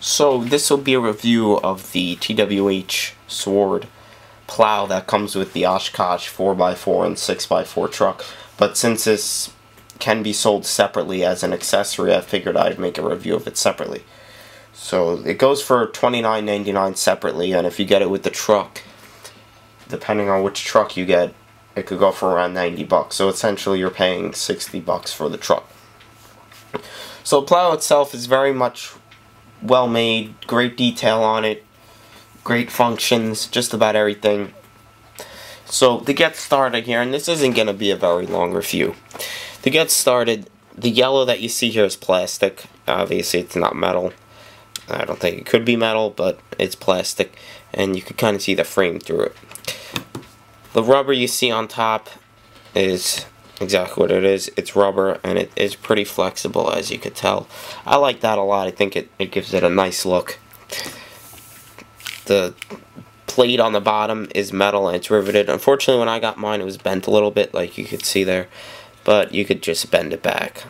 So this will be a review of the TWH sword plow that comes with the Oshkosh 4x4 and 6x4 truck. But since this can be sold separately as an accessory, I figured I'd make a review of it separately. So it goes for $29.99 separately, and if you get it with the truck, depending on which truck you get, it could go for around 90 bucks. So essentially you're paying 60 bucks for the truck. So the plow itself is very much well made, great detail on it, great functions, just about everything. So to get started here, and this isn't going to be a very long review. To get started, the yellow that you see here is plastic. Obviously it's not metal. I don't think it could be metal, but it's plastic, and you can kind of see the frame through it. The rubber you see on top is exactly what it is. It's rubber, and it is pretty flexible, as you could tell. I like that a lot. I think it gives it a nice look. The plate on the bottom is metal, and it's riveted. Unfortunately, when I got mine, it was bent a little bit, like you could see there, but you could just bend it back.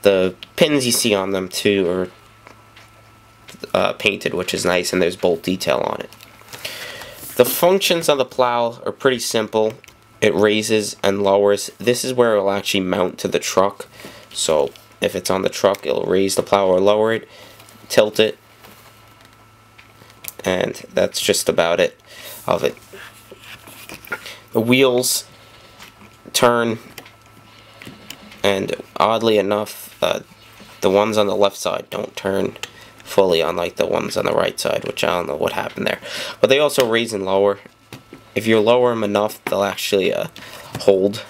The pins you see on them too are painted, which is nice, and there's bolt detail on it. The functions of the plow are pretty simple. It raises and lowers. This is where it will actually mount to the truck. So if it's on the truck, it'll raise the plow or lower it, tilt it, and that's just about it of it. The wheels turn, and oddly enough, the ones on the left side don't turn fully, unlike the ones on the right side, which I don't know what happened there. But they also raise and lower. If you lower them enough, they'll actually hold,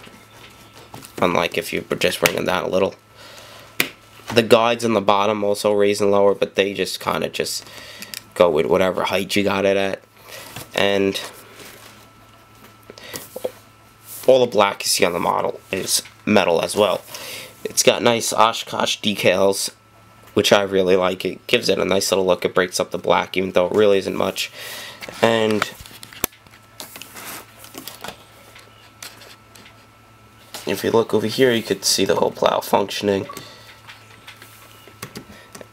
unlike if you just bring them down a little. The guides on the bottom also raise and lower, but they just kind of just go with whatever height you got it at. And all the black you see on the model is metal as well. It's got nice Oshkosh decals, which I really like. It gives it a nice little look. It breaks up the black, even though it really isn't much. And if you look over here, you could see the whole plow functioning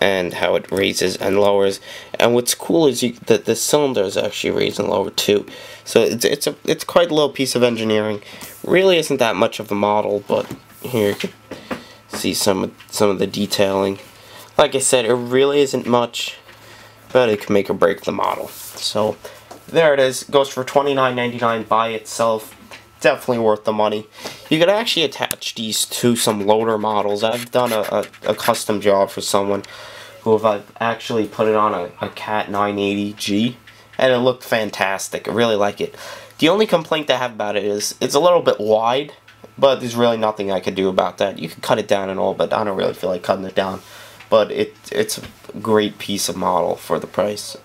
and how it raises and lowers. And what's cool is that the cylinders actually raise and lower too. So it's quite a little piece of engineering. Really isn't that much of a model, but here you can see some of the detailing. Like I said, it really isn't much, but it can make or break the model. So there it is. It goes for $29.99 by itself. Definitely worth the money. You could actually attach these to some loader models. I've done a custom job for someone who I've actually put it on a Cat 980G, and it looked fantastic. I really like it. The only complaint I have about it is it's a little bit wide, but there's really nothing I could do about that. You can cut it down and all, but I don't really feel like cutting it down. But it's a great piece of model for the price.